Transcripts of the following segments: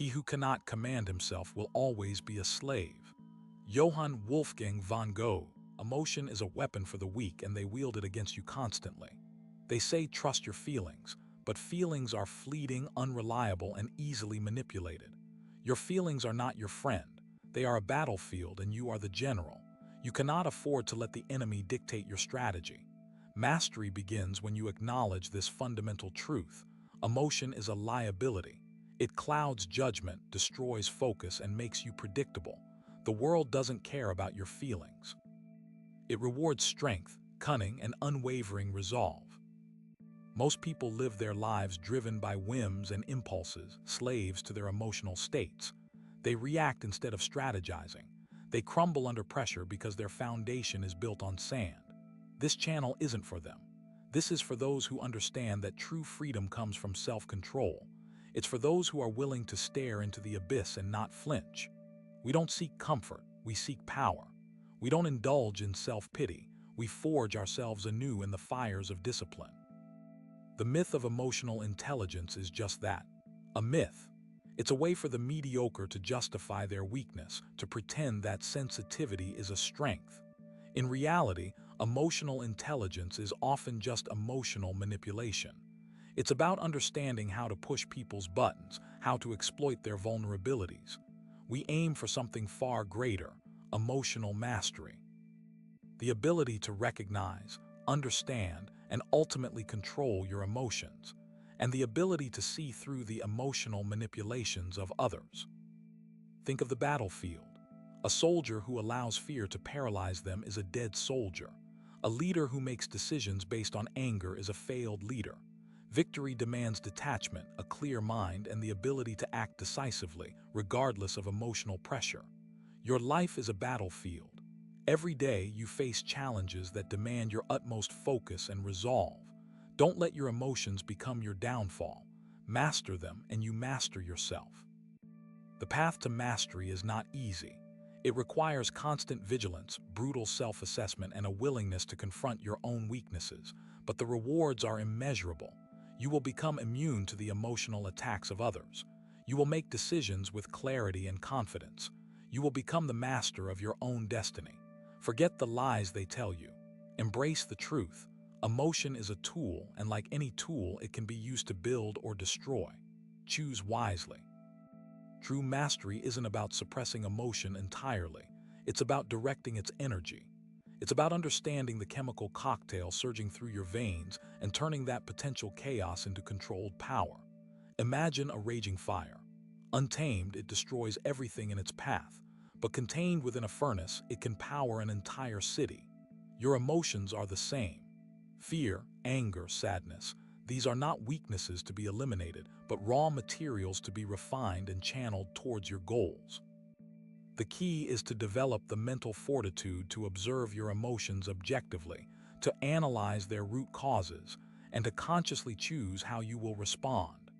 He who cannot command himself will always be a slave. Johann Wolfgang von Goethe. Emotion is a weapon for the weak and they wield it against you constantly. They say trust your feelings, but feelings are fleeting, unreliable, and easily manipulated. Your feelings are not your friend. They are a battlefield and you are the general. You cannot afford to let the enemy dictate your strategy. Mastery begins when you acknowledge this fundamental truth. Emotion is a liability. It clouds judgment, destroys focus, and makes you predictable. The world doesn't care about your feelings. It rewards strength, cunning, and unwavering resolve. Most people live their lives driven by whims and impulses, slaves to their emotional states. They react instead of strategizing. They crumble under pressure because their foundation is built on sand. This channel isn't for them. This is for those who understand that true freedom comes from self-control. It's for those who are willing to stare into the abyss and not flinch. We don't seek comfort, we seek power. We don't indulge in self-pity, we forge ourselves anew in the fires of discipline. The myth of emotional intelligence is just that, a myth. It's a way for the mediocre to justify their weakness, to pretend that sensitivity is a strength. In reality, emotional intelligence is often just emotional manipulation. It's about understanding how to push people's buttons, how to exploit their vulnerabilities. We aim for something far greater, emotional mastery. The ability to recognize, understand, and ultimately control your emotions, and the ability to see through the emotional manipulations of others. Think of the battlefield. A soldier who allows fear to paralyze them is a dead soldier. A leader who makes decisions based on anger is a failed leader. Victory demands detachment, a clear mind, and the ability to act decisively, regardless of emotional pressure. Your life is a battlefield. Every day you face challenges that demand your utmost focus and resolve. Don't let your emotions become your downfall. Master them and you master yourself. The path to mastery is not easy. It requires constant vigilance, brutal self-assessment, and a willingness to confront your own weaknesses, but the rewards are immeasurable. You will become immune to the emotional attacks of others. You will make decisions with clarity and confidence. You will become the master of your own destiny. Forget the lies they tell you. Embrace the truth. Emotion is a tool, and like any tool, it can be used to build or destroy. Choose wisely. True mastery isn't about suppressing emotion entirely. It's about directing its energy. It's about understanding the chemical cocktail surging through your veins and turning that potential chaos into controlled power. Imagine a raging fire. Untamed, it destroys everything in its path, but contained within a furnace, it can power an entire city. Your emotions are the same. Fear, anger, sadness. These are not weaknesses to be eliminated, but raw materials to be refined and channeled towards your goals. The key is to develop the mental fortitude to observe your emotions objectively, to analyze their root causes, and to consciously choose how you will respond.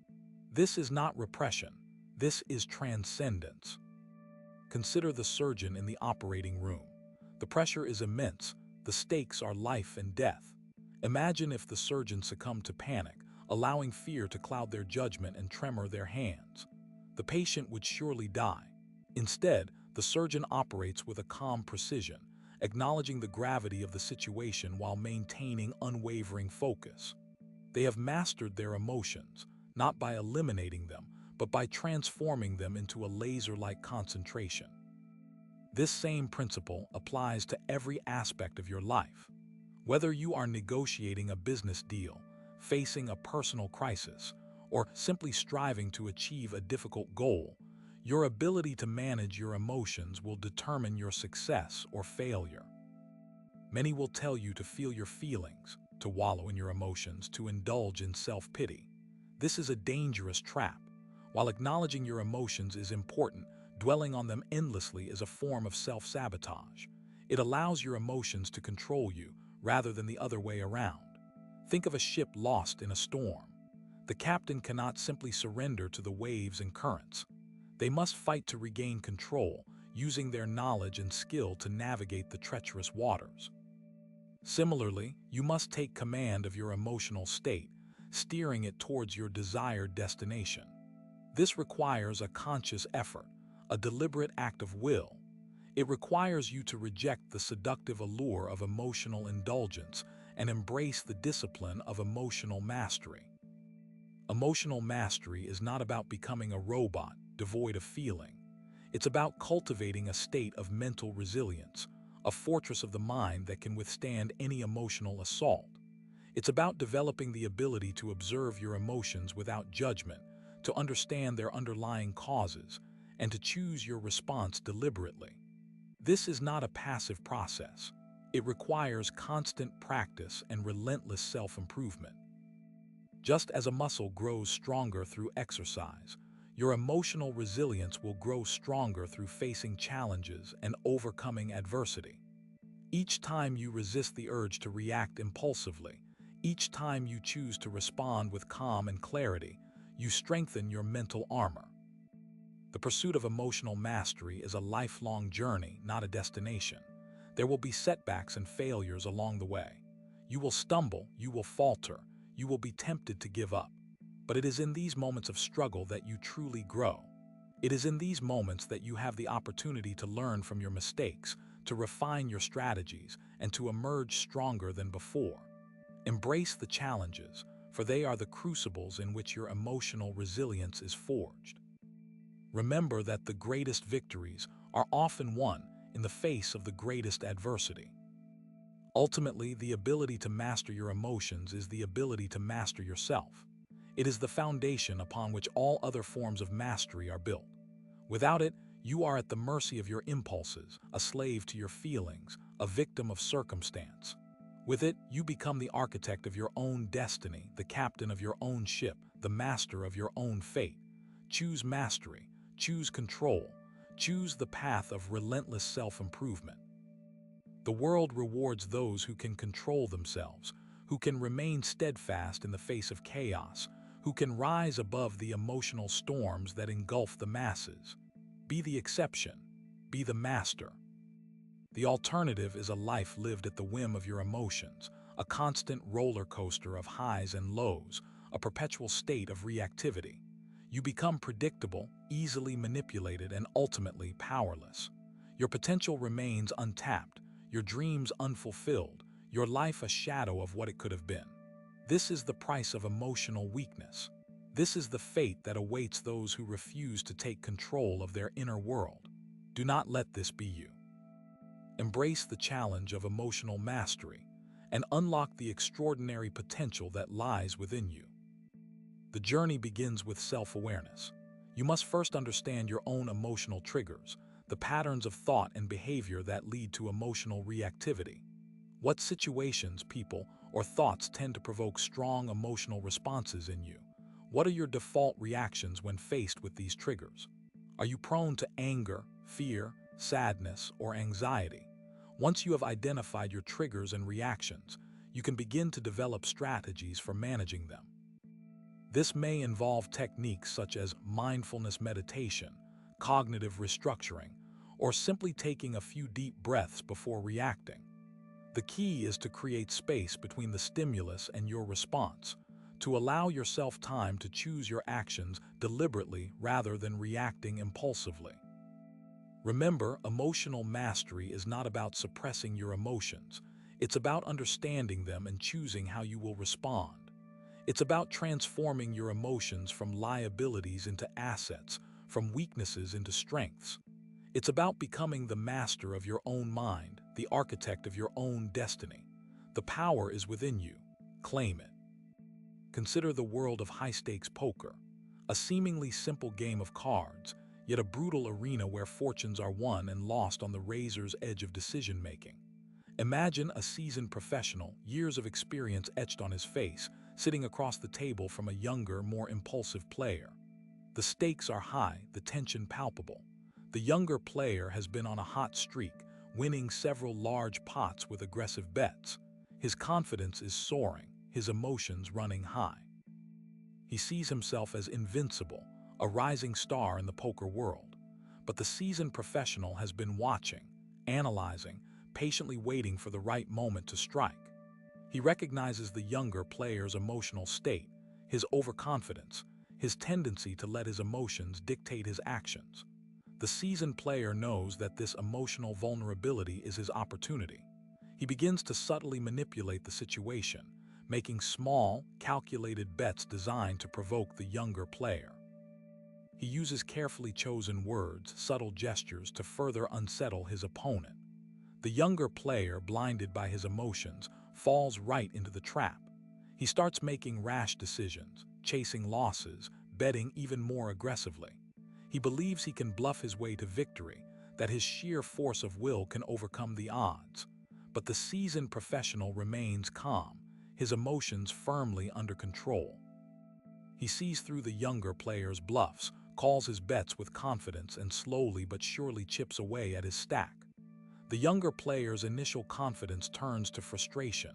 This is not repression. This is transcendence. Consider the surgeon in the operating room. The pressure is immense. The stakes are life and death. Imagine if the surgeon succumbed to panic, allowing fear to cloud their judgment and tremor their hands. The patient would surely die. Instead, the surgeon operates with a calm precision, acknowledging the gravity of the situation while maintaining unwavering focus. They have mastered their emotions, not by eliminating them, but by transforming them into a laser-like concentration. This same principle applies to every aspect of your life. Whether you are negotiating a business deal, facing a personal crisis, or simply striving to achieve a difficult goal, your ability to manage your emotions will determine your success or failure. Many will tell you to feel your feelings, to wallow in your emotions, to indulge in self-pity. This is a dangerous trap. While acknowledging your emotions is important, dwelling on them endlessly is a form of self-sabotage. It allows your emotions to control you rather than the other way around. Think of a ship lost in a storm. The captain cannot simply surrender to the waves and currents. They must fight to regain control, using their knowledge and skill to navigate the treacherous waters. Similarly, you must take command of your emotional state, steering it towards your desired destination. This requires a conscious effort, a deliberate act of will. It requires you to reject the seductive allure of emotional indulgence and embrace the discipline of emotional mastery. Emotional mastery is not about becoming a robot devoid of feeling. It's about cultivating a state of mental resilience, a fortress of the mind that can withstand any emotional assault. It's about developing the ability to observe your emotions without judgment, to understand their underlying causes, and to choose your response deliberately. This is not a passive process. It requires constant practice and relentless self-improvement. Just as a muscle grows stronger through exercise, your emotional resilience will grow stronger through facing challenges and overcoming adversity. Each time you resist the urge to react impulsively, each time you choose to respond with calm and clarity, you strengthen your mental armor. The pursuit of emotional mastery is a lifelong journey, not a destination. There will be setbacks and failures along the way. You will stumble, you will falter, you will be tempted to give up. But it is in these moments of struggle that you truly grow. It is in these moments that you have the opportunity to learn from your mistakes, to refine your strategies, and to emerge stronger than before. Embrace the challenges, for they are the crucibles in which your emotional resilience is forged. Remember that the greatest victories are often won in the face of the greatest adversity. Ultimately, the ability to master your emotions is the ability to master yourself. It is the foundation upon which all other forms of mastery are built. Without it, you are at the mercy of your impulses, a slave to your feelings, a victim of circumstance. With it, you become the architect of your own destiny, the captain of your own ship, the master of your own fate. Choose mastery, choose control, choose the path of relentless self-improvement. The world rewards those who can control themselves, who can remain steadfast in the face of chaos, who can rise above the emotional storms that engulf the masses. Be the exception, be the master. The alternative is a life lived at the whim of your emotions, a constant roller coaster of highs and lows, a perpetual state of reactivity. You become predictable, easily manipulated, and ultimately powerless. Your potential remains untapped, your dreams unfulfilled, your life a shadow of what it could have been. This is the price of emotional weakness. This is the fate that awaits those who refuse to take control of their inner world. Do not let this be you. Embrace the challenge of emotional mastery and unlock the extraordinary potential that lies within you. The journey begins with self-awareness. You must first understand your own emotional triggers, the patterns of thought and behavior that lead to emotional reactivity. What situations, people, or thoughts tend to provoke strong emotional responses in you? What are your default reactions when faced with these triggers? Are you prone to anger, fear, sadness, or anxiety? Once you have identified your triggers and reactions, you can begin to develop strategies for managing them. This may involve techniques such as mindfulness meditation, cognitive restructuring, or simply taking a few deep breaths before reacting. The key is to create space between the stimulus and your response, to allow yourself time to choose your actions deliberately rather than reacting impulsively. Remember, emotional mastery is not about suppressing your emotions. It's about understanding them and choosing how you will respond. It's about transforming your emotions from liabilities into assets, from weaknesses into strengths. It's about becoming the master of your own mind, the architect of your own destiny. The power is within you. Claim it. Consider the world of high-stakes poker, a seemingly simple game of cards, yet a brutal arena where fortunes are won and lost on the razor's edge of decision-making. Imagine a seasoned professional, years of experience etched on his face, sitting across the table from a younger, more impulsive player. The stakes are high, the tension palpable. The younger player has been on a hot streak, winning several large pots with aggressive bets. His confidence is soaring, his emotions running high. He sees himself as invincible, a rising star in the poker world. But the seasoned professional has been watching, analyzing, patiently waiting for the right moment to strike. He recognizes the younger player's emotional state, his overconfidence, his tendency to let his emotions dictate his actions. The seasoned player knows that this emotional vulnerability is his opportunity. He begins to subtly manipulate the situation, making small, calculated bets designed to provoke the younger player. He uses carefully chosen words, subtle gestures to further unsettle his opponent. The younger player, blinded by his emotions, falls right into the trap. He starts making rash decisions, chasing losses, betting even more aggressively. He believes he can bluff his way to victory, that his sheer force of will can overcome the odds. But the seasoned professional remains calm, his emotions firmly under control. He sees through the younger player's bluffs, calls his bets with confidence, and slowly but surely chips away at his stack. The younger player's initial confidence turns to frustration,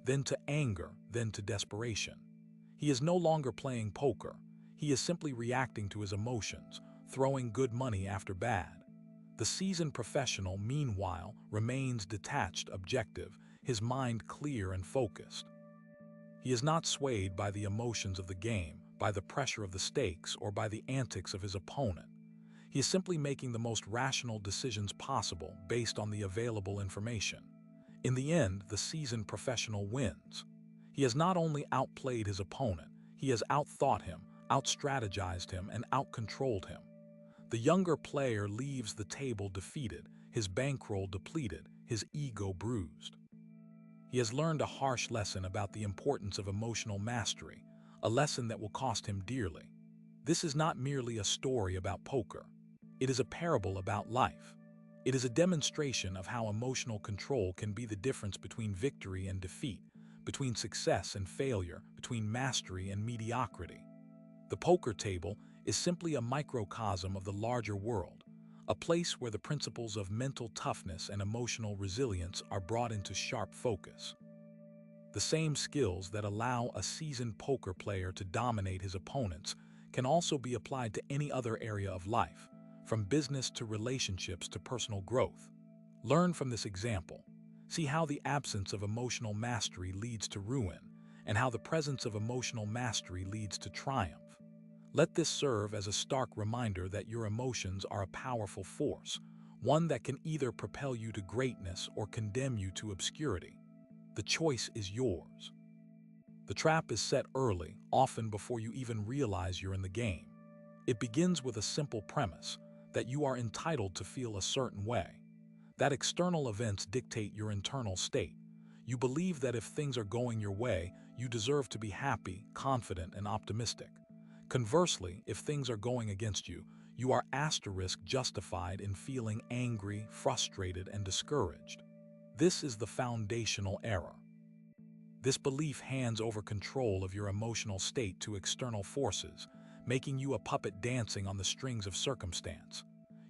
then to anger, then to desperation. He is no longer playing poker. He is simply reacting to his emotions, throwing good money after bad. The seasoned professional, meanwhile, remains detached, objective, his mind clear and focused. He is not swayed by the emotions of the game, by the pressure of the stakes, or by the antics of his opponent. He is simply making the most rational decisions possible based on the available information. In the end, the seasoned professional wins. He has not only outplayed his opponent, he has outthought him, outstrategized him, and outcontrolled him. The younger player leaves the table defeated, his bankroll depleted, his ego bruised. He has learned a harsh lesson about the importance of emotional mastery, a lesson that will cost him dearly. This is not merely a story about poker. It is a parable about life. It is a demonstration of how emotional control can be the difference between victory and defeat, between success and failure, between mastery and mediocrity. The poker table is simply a microcosm of the larger world, a place where the principles of mental toughness and emotional resilience are brought into sharp focus. The same skills that allow a seasoned poker player to dominate his opponents can also be applied to any other area of life, from business to relationships to personal growth. Learn from this example. See how the absence of emotional mastery leads to ruin, and how the presence of emotional mastery leads to triumph. Let this serve as a stark reminder that your emotions are a powerful force, one that can either propel you to greatness or condemn you to obscurity. The choice is yours. The trap is set early, often before you even realize you're in the game. It begins with a simple premise, that you are entitled to feel a certain way. That external events dictate your internal state. You believe that if things are going your way, you deserve to be happy, confident, and optimistic. Conversely, if things are going against you, you are justified in feeling angry, frustrated, and discouraged. This is the foundational error. This belief hands over control of your emotional state to external forces, making you a puppet dancing on the strings of circumstance.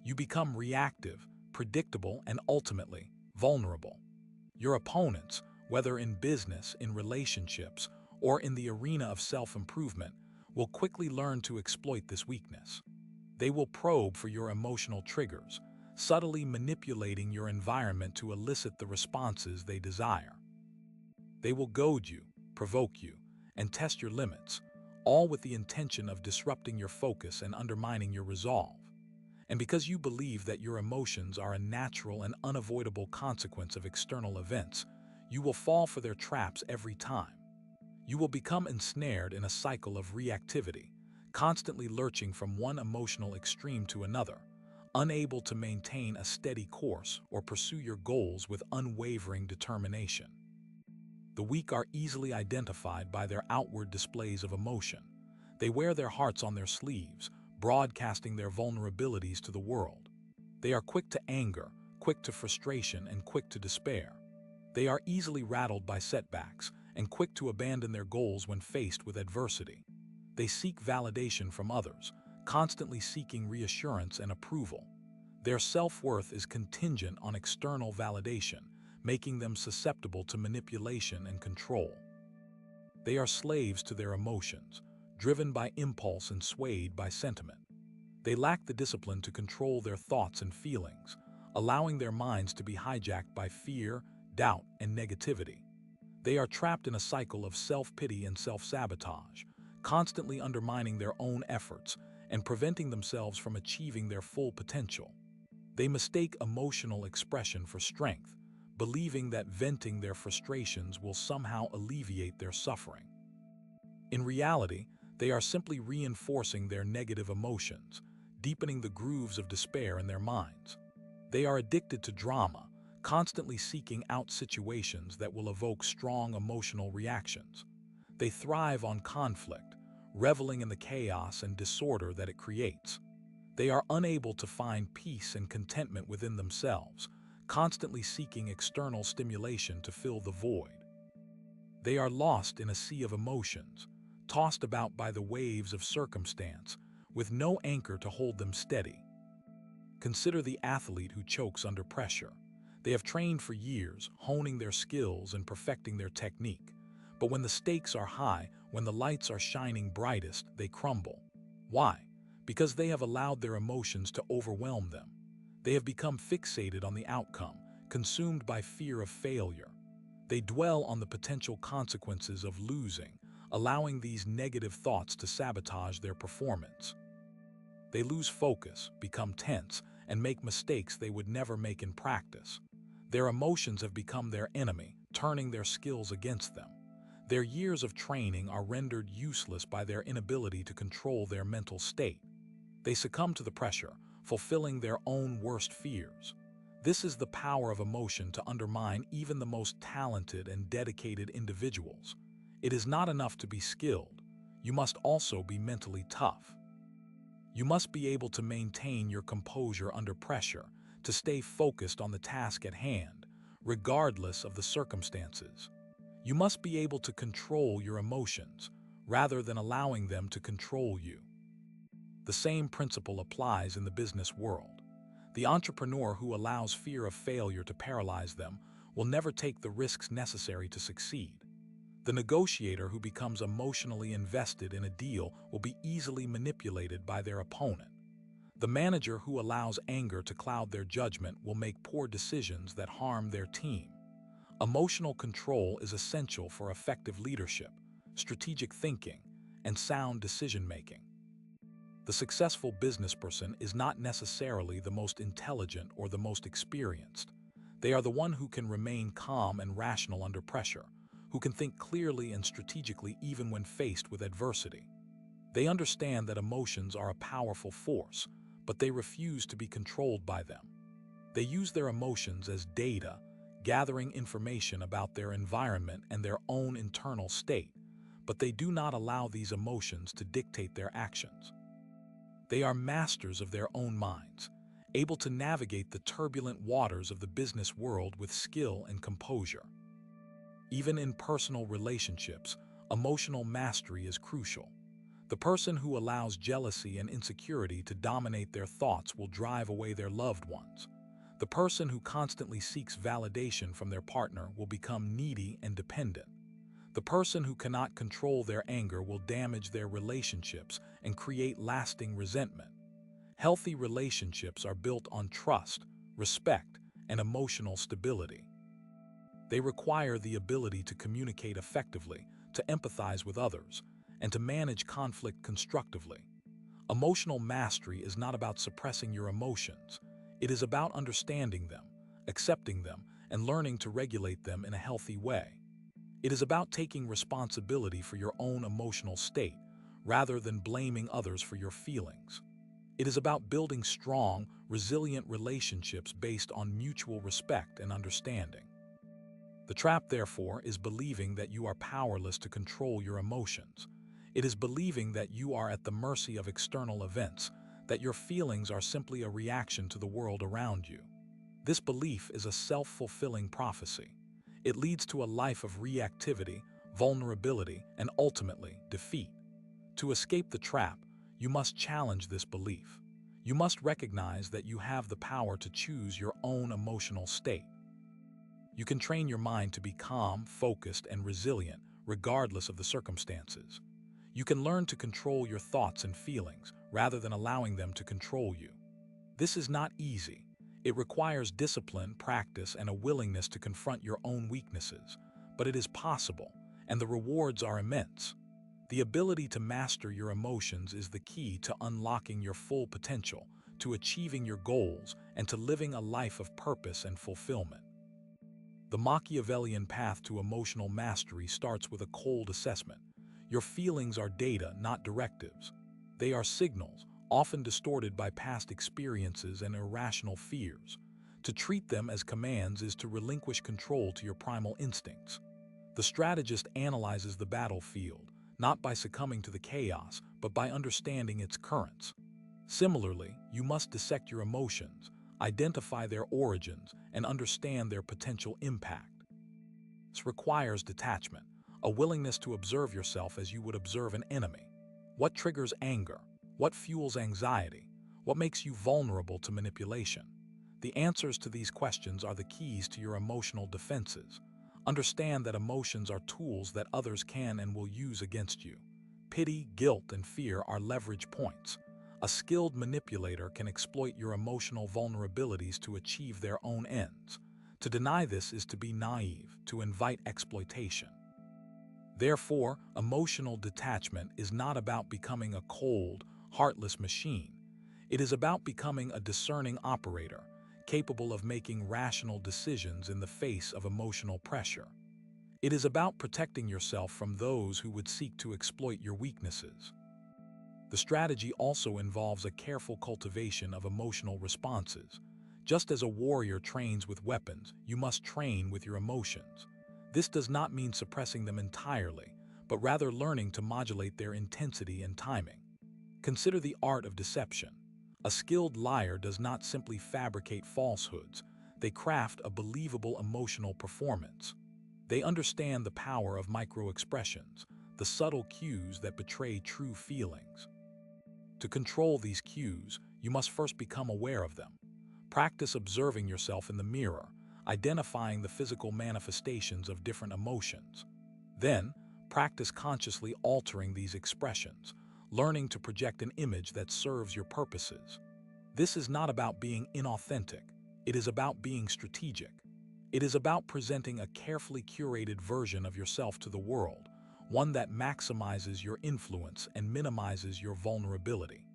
You become reactive, predictable, and ultimately vulnerable. Your opponents, whether in business, in relationships, or in the arena of self-improvement, will quickly learn to exploit this weakness. They will probe for your emotional triggers, subtly manipulating your environment to elicit the responses they desire. They will goad you, provoke you, and test your limits, all with the intention of disrupting your focus and undermining your resolve. And because you believe that your emotions are a natural and unavoidable consequence of external events, you will fall for their traps every time. You will become ensnared in a cycle of reactivity, constantly lurching from one emotional extreme to another, unable to maintain a steady course or pursue your goals with unwavering determination. The weak are easily identified by their outward displays of emotion. They wear their hearts on their sleeves, broadcasting their vulnerabilities to the world. They are quick to anger, quick to frustration, and quick to despair. They are easily rattled by setbacks and quick to abandon their goals when faced with adversity. They seek validation from others, constantly seeking reassurance and approval. Their self-worth is contingent on external validation, making them susceptible to manipulation and control. They are slaves to their emotions, driven by impulse and swayed by sentiment. They lack the discipline to control their thoughts and feelings, allowing their minds to be hijacked by fear, doubt, and negativity. They are trapped in a cycle of self-pity and self-sabotage, constantly undermining their own efforts and preventing themselves from achieving their full potential. They mistake emotional expression for strength, believing that venting their frustrations will somehow alleviate their suffering. In reality, they are simply reinforcing their negative emotions, deepening the grooves of despair in their minds. They are addicted to drama, constantly seeking out situations that will evoke strong emotional reactions. They thrive on conflict, reveling in the chaos and disorder that it creates. They are unable to find peace and contentment within themselves, constantly seeking external stimulation to fill the void. They are lost in a sea of emotions, tossed about by the waves of circumstance, with no anchor to hold them steady. Consider the athlete who chokes under pressure. They have trained for years, honing their skills and perfecting their technique. But when the stakes are high, when the lights are shining brightest, they crumble. Why? Because they have allowed their emotions to overwhelm them. They have become fixated on the outcome, consumed by fear of failure. They dwell on the potential consequences of losing, allowing these negative thoughts to sabotage their performance. They lose focus, become tense, and make mistakes they would never make in practice. Their emotions have become their enemy, turning their skills against them. Their years of training are rendered useless by their inability to control their mental state. They succumb to the pressure, fulfilling their own worst fears. This is the power of emotion to undermine even the most talented and dedicated individuals. It is not enough to be skilled. You must also be mentally tough. You must be able to maintain your composure under pressure, to stay focused on the task at hand, regardless of the circumstances. You must be able to control your emotions, rather than allowing them to control you. The same principle applies in the business world. The entrepreneur who allows fear of failure to paralyze them will never take the risks necessary to succeed. The negotiator who becomes emotionally invested in a deal will be easily manipulated by their opponent. The manager who allows anger to cloud their judgment will make poor decisions that harm their team. Emotional control is essential for effective leadership, strategic thinking, and sound decision-making. The successful businessperson is not necessarily the most intelligent or the most experienced. They are the one who can remain calm and rational under pressure, who can think clearly and strategically even when faced with adversity. They understand that emotions are a powerful force, but they refuse to be controlled by them. They use their emotions as data, gathering information about their environment and their own internal state, but they do not allow these emotions to dictate their actions. They are masters of their own minds, able to navigate the turbulent waters of the business world with skill and composure. Even in personal relationships, emotional mastery is crucial. The person who allows jealousy and insecurity to dominate their thoughts will drive away their loved ones. The person who constantly seeks validation from their partner will become needy and dependent. The person who cannot control their anger will damage their relationships and create lasting resentment. Healthy relationships are built on trust, respect, and emotional stability. They require the ability to communicate effectively, to empathize with others, and to manage conflict constructively. Emotional mastery is not about suppressing your emotions. It is about understanding them, accepting them, and learning to regulate them in a healthy way. It is about taking responsibility for your own emotional state, rather than blaming others for your feelings. It is about building strong, resilient relationships based on mutual respect and understanding. The trap, therefore, is believing that you are powerless to control your emotions. It is believing that you are at the mercy of external events, that your feelings are simply a reaction to the world around you. This belief is a self-fulfilling prophecy. It leads to a life of reactivity, vulnerability, and ultimately, defeat. To escape the trap, you must challenge this belief. You must recognize that you have the power to choose your own emotional state. You can train your mind to be calm, focused, and resilient, regardless of the circumstances. You can learn to control your thoughts and feelings, rather than allowing them to control you. This is not easy. It requires discipline, practice, and a willingness to confront your own weaknesses, but it is possible, and the rewards are immense. The ability to master your emotions is the key to unlocking your full potential, to achieving your goals, and to living a life of purpose and fulfillment. The Machiavellian path to emotional mastery starts with a cold assessment. Your feelings are data, not directives. They are signals, often distorted by past experiences and irrational fears. To treat them as commands is to relinquish control to your primal instincts. The strategist analyzes the battlefield, not by succumbing to the chaos, but by understanding its currents. Similarly, you must dissect your emotions, identify their origins, and understand their potential impact. This requires detachment, a willingness to observe yourself as you would observe an enemy. What triggers anger? What fuels anxiety? What makes you vulnerable to manipulation? The answers to these questions are the keys to your emotional defenses. Understand that emotions are tools that others can and will use against you. Pity, guilt, and fear are leverage points. A skilled manipulator can exploit your emotional vulnerabilities to achieve their own ends. To deny this is to be naive, to invite exploitation. Therefore, emotional detachment is not about becoming a cold, heartless machine. It is about becoming a discerning operator, capable of making rational decisions in the face of emotional pressure. It is about protecting yourself from those who would seek to exploit your weaknesses. The strategy also involves a careful cultivation of emotional responses. Just as a warrior trains with weapons, you must train with your emotions. This does not mean suppressing them entirely, but rather learning to modulate their intensity and timing. Consider the art of deception. A skilled liar does not simply fabricate falsehoods, they craft a believable emotional performance. They understand the power of micro-expressions, the subtle cues that betray true feelings. To control these cues, you must first become aware of them. Practice observing yourself in the mirror, identifying the physical manifestations of different emotions. Then, practice consciously altering these expressions, learning to project an image that serves your purposes. This is not about being inauthentic, it is about being strategic. It is about presenting a carefully curated version of yourself to the world, one that maximizes your influence and minimizes your vulnerability.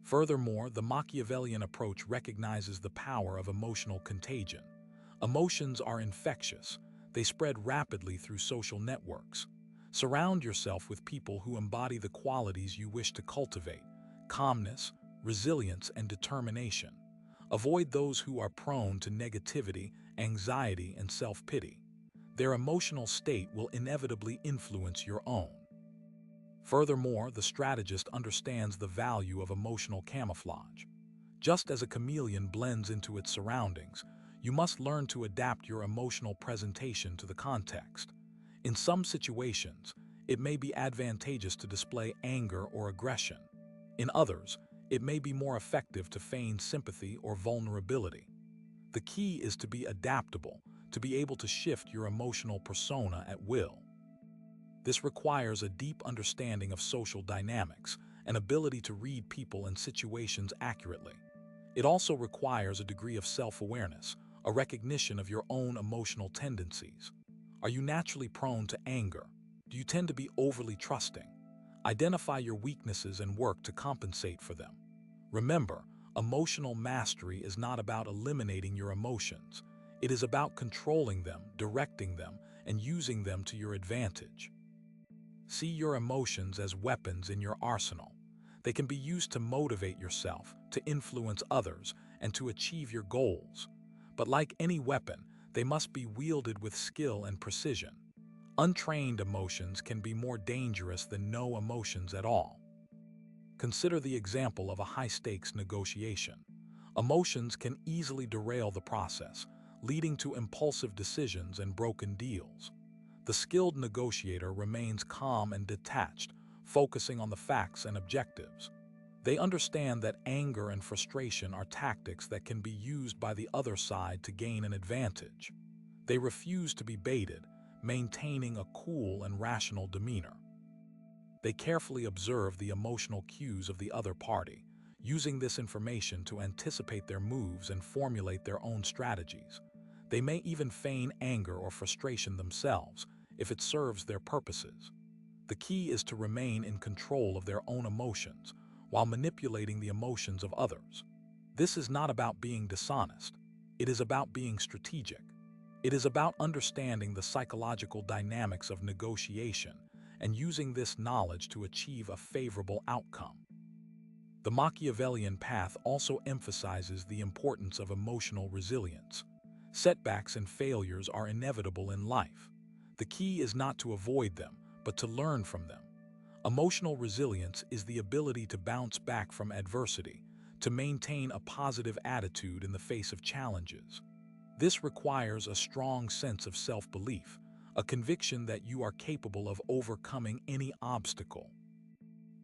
Furthermore, the Machiavellian approach recognizes the power of emotional contagion. Emotions are infectious. They spread rapidly through social networks. Surround yourself with people who embody the qualities you wish to cultivate: calmness, resilience, and determination. Avoid those who are prone to negativity, anxiety, and self-pity. Their emotional state will inevitably influence your own. Furthermore, the strategist understands the value of emotional camouflage. Just as a chameleon blends into its surroundings, you must learn to adapt your emotional presentation to the context. In some situations, it may be advantageous to display anger or aggression. In others, it may be more effective to feign sympathy or vulnerability. The key is to be adaptable, to be able to shift your emotional persona at will. This requires a deep understanding of social dynamics, an ability to read people and situations accurately. It also requires a degree of self-awareness, a recognition of your own emotional tendencies. Are you naturally prone to anger? Do you tend to be overly trusting? Identify your weaknesses and work to compensate for them. Remember, emotional mastery is not about eliminating your emotions. It is about controlling them, directing them, and using them to your advantage. See your emotions as weapons in your arsenal. They can be used to motivate yourself, to influence others, and to achieve your goals. But like any weapon, they must be wielded with skill and precision. Untrained emotions can be more dangerous than no emotions at all. Consider the example of a high-stakes negotiation. Emotions can easily derail the process, leading to impulsive decisions and broken deals. The skilled negotiator remains calm and detached, focusing on the facts and objectives. They understand that anger and frustration are tactics that can be used by the other side to gain an advantage. They refuse to be baited, maintaining a cool and rational demeanor. They carefully observe the emotional cues of the other party, using this information to anticipate their moves and formulate their own strategies. They may even feign anger or frustration themselves, if it serves their purposes. The key is to remain in control of their own emotions while manipulating the emotions of others. This is not about being dishonest. It is about being strategic. It is about understanding the psychological dynamics of negotiation and using this knowledge to achieve a favorable outcome. The Machiavellian path also emphasizes the importance of emotional resilience. Setbacks and failures are inevitable in life. The key is not to avoid them, but to learn from them. Emotional resilience is the ability to bounce back from adversity, to maintain a positive attitude in the face of challenges. This requires a strong sense of self-belief, a conviction that you are capable of overcoming any obstacle.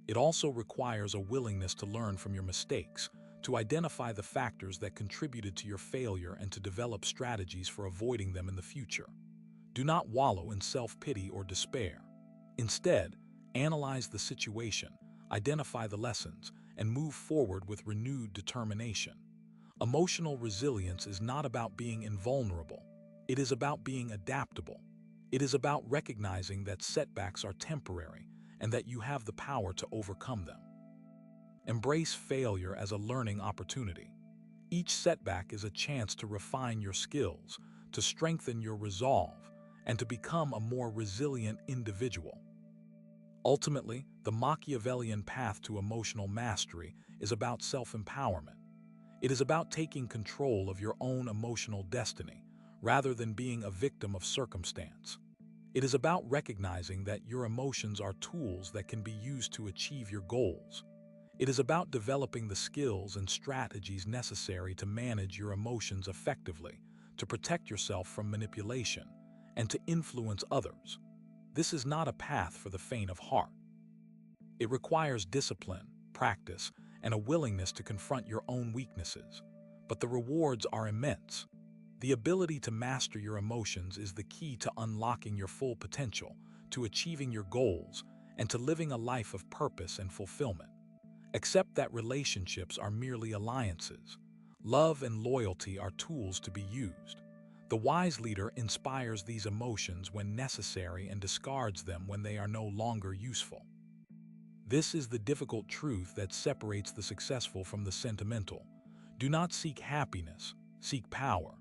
It also requires a willingness to learn from your mistakes, to identify the factors that contributed to your failure and to develop strategies for avoiding them in the future. Do not wallow in self-pity or despair. Instead, analyze the situation, identify the lessons, and move forward with renewed determination. Emotional resilience is not about being invulnerable. It is about being adaptable. It is about recognizing that setbacks are temporary and that you have the power to overcome them. Embrace failure as a learning opportunity. Each setback is a chance to refine your skills, to strengthen your resolve, and to become a more resilient individual. Ultimately, the Machiavellian path to emotional mastery is about self-empowerment. It is about taking control of your own emotional destiny, rather than being a victim of circumstance. It is about recognizing that your emotions are tools that can be used to achieve your goals. It is about developing the skills and strategies necessary to manage your emotions effectively, to protect yourself from manipulation, and to influence others. This is not a path for the faint of heart. It requires discipline, practice, and a willingness to confront your own weaknesses. But the rewards are immense. The ability to master your emotions is the key to unlocking your full potential, to achieving your goals, and to living a life of purpose and fulfillment. Accept that relationships are merely alliances. Love and loyalty are tools to be used. The wise leader inspires these emotions when necessary and discards them when they are no longer useful. This is the difficult truth that separates the successful from the sentimental. Do not seek happiness, seek power.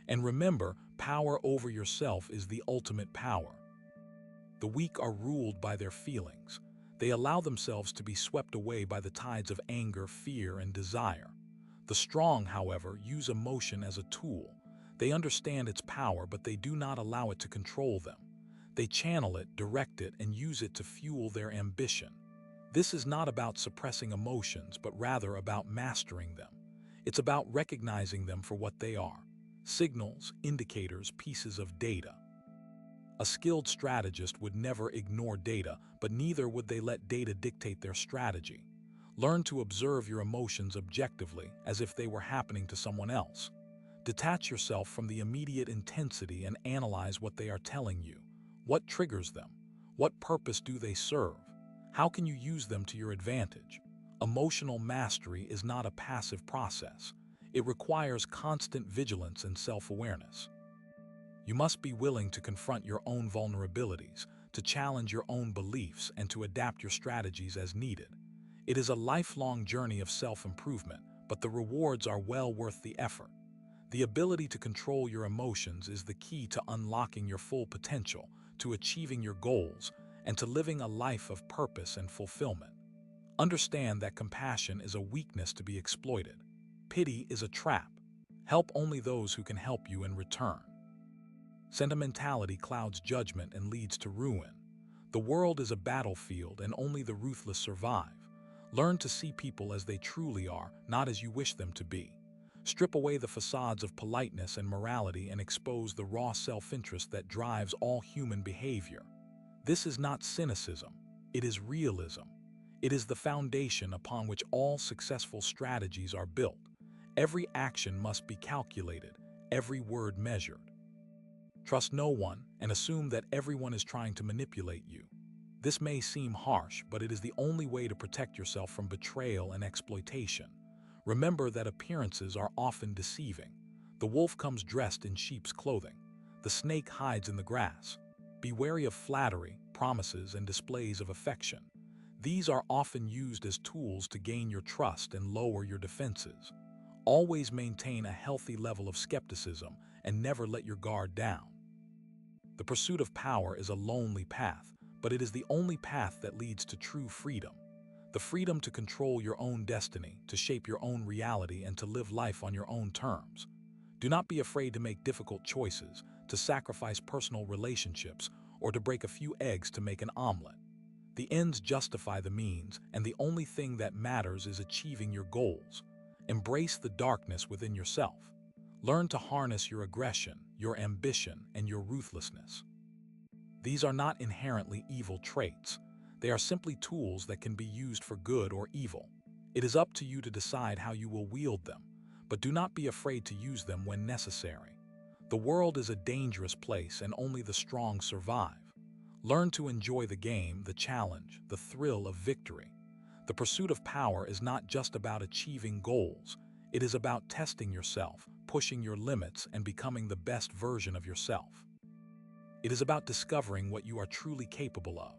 And remember, power over yourself is the ultimate power. The weak are ruled by their feelings. They allow themselves to be swept away by the tides of anger, fear, and desire. The strong, however, use emotion as a tool. They understand its power, but they do not allow it to control them. They channel it, direct it, and use it to fuel their ambition. This is not about suppressing emotions, but rather about mastering them. It's about recognizing them for what they are: signals, indicators, pieces of data. A skilled strategist would never ignore data, but neither would they let data dictate their strategy. Learn to observe your emotions objectively, as if they were happening to someone else. Detach yourself from the immediate intensity and analyze what they are telling you. What triggers them? What purpose do they serve? How can you use them to your advantage? Emotional mastery is not a passive process. It requires constant vigilance and self-awareness. You must be willing to confront your own vulnerabilities, to challenge your own beliefs, and to adapt your strategies as needed. It is a lifelong journey of self-improvement, but the rewards are well worth the effort. The ability to control your emotions is the key to unlocking your full potential, to achieving your goals, and to living a life of purpose and fulfillment. Understand that compassion is a weakness to be exploited. Pity is a trap. Help only those who can help you in return. Sentimentality clouds judgment and leads to ruin. The world is a battlefield, and only the ruthless survive. Learn to see people as they truly are, not as you wish them to be. Strip away the facades of politeness and morality and expose the raw self-interest that drives all human behavior. This is not cynicism. It is realism. It is the foundation upon which all successful strategies are built. Every action must be calculated, every word measured. Trust no one and assume that everyone is trying to manipulate you. This may seem harsh, but it is the only way to protect yourself from betrayal and exploitation. Remember that appearances are often deceiving. The wolf comes dressed in sheep's clothing. The snake hides in the grass. Be wary of flattery, promises, and displays of affection. These are often used as tools to gain your trust and lower your defenses. Always maintain a healthy level of skepticism and never let your guard down. The pursuit of power is a lonely path, but it is the only path that leads to true freedom. The freedom to control your own destiny, to shape your own reality, and to live life on your own terms. Do not be afraid to make difficult choices, to sacrifice personal relationships, or to break a few eggs to make an omelet. The ends justify the means, and the only thing that matters is achieving your goals. Embrace the darkness within yourself. Learn to harness your aggression, your ambition, and your ruthlessness. These are not inherently evil traits. They are simply tools that can be used for good or evil. It is up to you to decide how you will wield them, but do not be afraid to use them when necessary. The world is a dangerous place, and only the strong survive. Learn to enjoy the game, the challenge, the thrill of victory. The pursuit of power is not just about achieving goals. It is about testing yourself, pushing your limits, and becoming the best version of yourself. It is about discovering what you are truly capable of.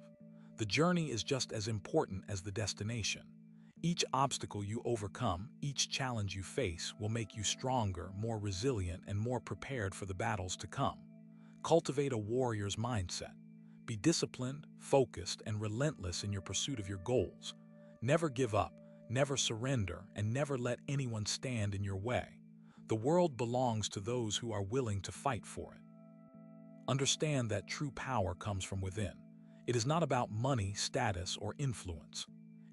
The journey is just as important as the destination. Each obstacle you overcome, each challenge you face, will make you stronger, more resilient, and more prepared for the battles to come. Cultivate a warrior's mindset. Be disciplined, focused, and relentless in your pursuit of your goals. Never give up, never surrender, and never let anyone stand in your way. The world belongs to those who are willing to fight for it. Understand that true power comes from within. It is not about money, status, or influence.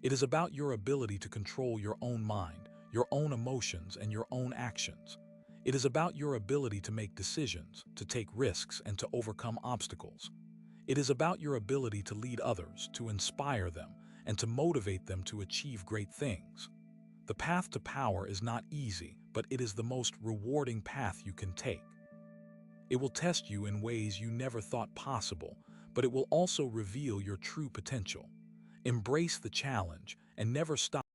It is about your ability to control your own mind, your own emotions, and your own actions. It is about your ability to make decisions, to take risks, and to overcome obstacles. It is about your ability to lead others, to inspire them, and to motivate them to achieve great things. The path to power is not easy, but it is the most rewarding path you can take. It will test you in ways you never thought possible, but it will also reveal your true potential. Embrace the challenge and never stop